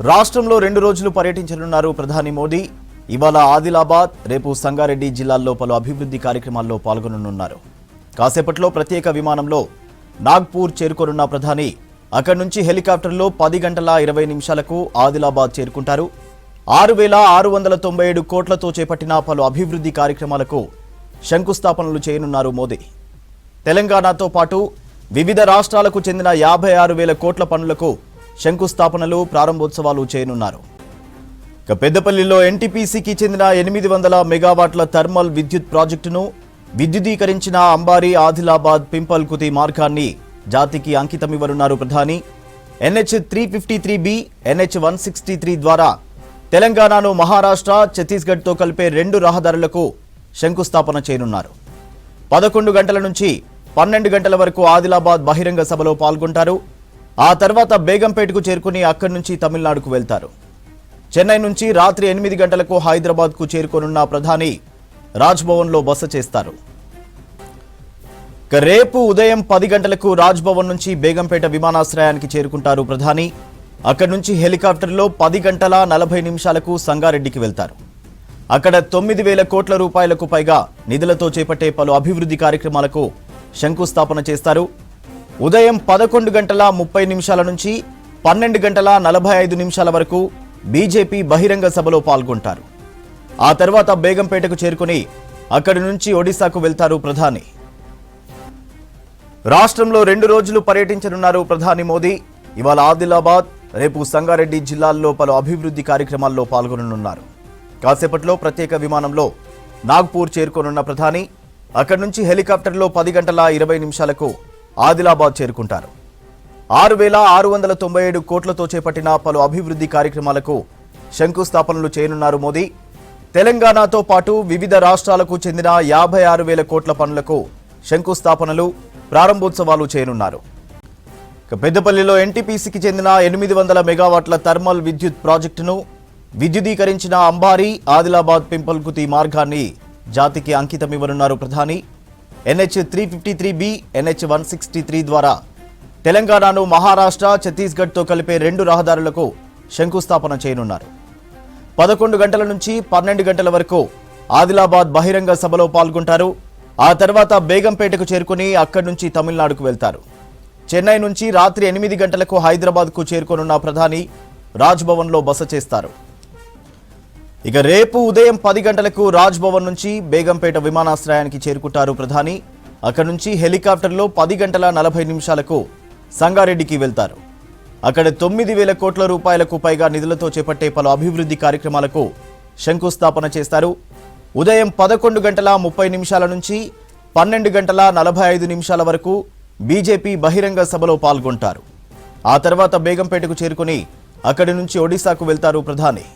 రాష్ట్రంలో 2 రోజులు పర్యటించనున్నారు ప్రధాని మోదీ. ఇవాళ ఆదిలాబాద్, రేపు సంగారెడ్డి జిల్లాల్లో పలు అభివృద్ధి కార్యక్రమాల్లో పాల్గొననున్నారు. కాసేపట్లో ప్రత్యేక విమానంలో నాగ్పూర్ చేరుకోనున్న ప్రధాని అక్కడి నుంచి హెలికాప్టర్లో 10 గంటల 20 నిమిషాలకు ఆదిలాబాద్ చేరుకుంటారు. 6,697 కోట్లతో చేపట్టిన పలు అభివృద్ధి కార్యక్రమాలకు శంకుస్థాపనలు చేయనున్నారు మోదీ. తెలంగాణతో పాటు వివిధ రాష్ట్రాలకు చెందిన 56,000 కోట్ల పనులకు శంకుస్థాపనలు, ప్రారంభోత్సవాలు చేయనున్నారు. పెద్దపల్లిలో ఎన్టీపీసీకి చెందిన 800 మెగావాట్ల థర్మల్ విద్యుత్ ప్రాజెక్టును విద్యుదీకరించిన అంబారీ ఆదిలాబాద్ పింపల్కుతి మార్గాన్ని జాతికి అంకితమివ్వనున్నారు ప్రధాని. NH 353B, NH 163 ద్వారా తెలంగాణను మహారాష్ట్ర, ఛత్తీస్గఢ్తో కలిపే 2 రహదారులకు శంకుస్థాపన చేయనున్నారు. 11 గంటల నుంచి 12 గంటల వరకు ఆదిలాబాద్ బహిరంగ సభలో పాల్గొంటారు. ఆ తర్వాత బేగంపేటకు చేరుకుని అక్కడి నుంచి తమిళనాడుకు వెళ్తారు. చెన్నై నుంచి రాత్రి 8 గంటలకు హైదరాబాద్కు చేరుకోనున్న ప్రధాని రాజ్భవన్లో బస చేస్తారు. రేపు ఉదయం 10 గంటలకు రాజ్భవన్ నుంచి బేగంపేట విమానాశ్రయానికి చేరుకుంటారు ప్రధాని. అక్కడి నుంచి హెలికాప్టర్లో 10 గంటల 40 నిమిషాలకు సంగారెడ్డికి వెళ్తారు. అక్కడ 9,000 కోట్ల రూపాయలకు పైగా నిధులతో చేపట్టే పలు అభివృద్ధి కార్యక్రమాలకు శంకుస్థాపన చేస్తారు. ఉదయం 11 గంటల 30 నిమిషాల నుంచి 12 గంటల 45 నిమిషాల వరకు బీజేపీ బహిరంగ సభలో పాల్గొంటారు. ఆ తర్వాత బేగంపేటకు చేరుకుని అక్కడి నుంచి ఒడిశాకు వెళ్తారు ప్రధాని. రాష్ట్రంలో 2 రోజులు పర్యటించనున్నారు ప్రధాని మోదీ. ఇవాళ ఆదిలాబాద్, రేపు సంగారెడ్డి జిల్లాల్లో పలు అభివృద్ధి కార్యక్రమాల్లో పాల్గొననున్నారు. కాసేపట్లో ప్రత్యేక విమానంలో నాగ్పూర్ చేరుకోనున్న ప్రధాని అక్కడి నుంచి హెలికాప్టర్లో 10 గంటల 20 నిమిషాలకు ఆదిలాబాద్ చేరుకుంటారు. 6,697 కోట్లతో చేపట్టిన పలు అభివృద్ధి కార్యక్రమాలకు శంకుస్థాపనలు చేయనున్నారు మోదీ. తెలంగాణతో పాటు వివిధ రాష్ట్రాలకు చెందిన 56,000 కోట్ల పనులకు శంకుస్థాపనలు, ప్రారంభోత్సవాలు చేయనున్నారు. పెద్దపల్లిలో ఎన్టీపీసీకి చెందిన 800 మెగావాట్ల థర్మల్ విద్యుత్ ప్రాజెక్టును విద్యుదీకరించిన అంబారీ ఆదిలాబాద్ పింపల్కుతి మార్గాన్ని జాతికి అంకితమివ్వనున్నారు ప్రధాని. NH 353B, NH 163 ద్వారా తెలంగాణను మహారాష్ట్ర, ఛత్తీస్గఢ్తో కలిపే 2 రహదారులకు శంకుస్థాపన చేయనున్నారు. 11 గంటల నుంచి 12 గంటల వరకు ఆదిలాబాద్ బహిరంగ సభలో పాల్గొంటారు. ఆ తర్వాత బేగంపేటకు చేరుకుని అక్కడి నుంచి తమిళనాడుకు వెళ్తారు. చెన్నై నుంచి రాత్రి 8 గంటలకు హైదరాబాద్కు చేరుకోనున్న ప్రధాని రాజ్భవన్లో బస చేస్తారు. రేపు ఉదయం 10 గంటలకు రాజ్భవన్ నుంచి బేగంపేట విమానాశ్రయానికి చేరుకుంటారు ప్రధాని. అక్కడి నుంచి హెలికాప్టర్లో 10 గంటల 40 నిమిషాలకు సంగారెడ్డికి వెళ్తారు. అక్కడ 9,000 కోట్ల రూపాయలకు పైగా నిధులతో చేపట్టే పలు అభివృద్ధి కార్యక్రమాలకు శంకుస్థాపన చేస్తారు. ఉదయం 11 గంటల 30 నిమిషాల నుంచి 12 గంటల 45 నిమిషాల వరకు బీజేపీ బహిరంగ సభలో పాల్గొంటారు. ఆ తర్వాత బేగంపేటకు చేరుకుని అక్కడి నుంచి ఒడిశాకు వెళ్తారు ప్రధాని.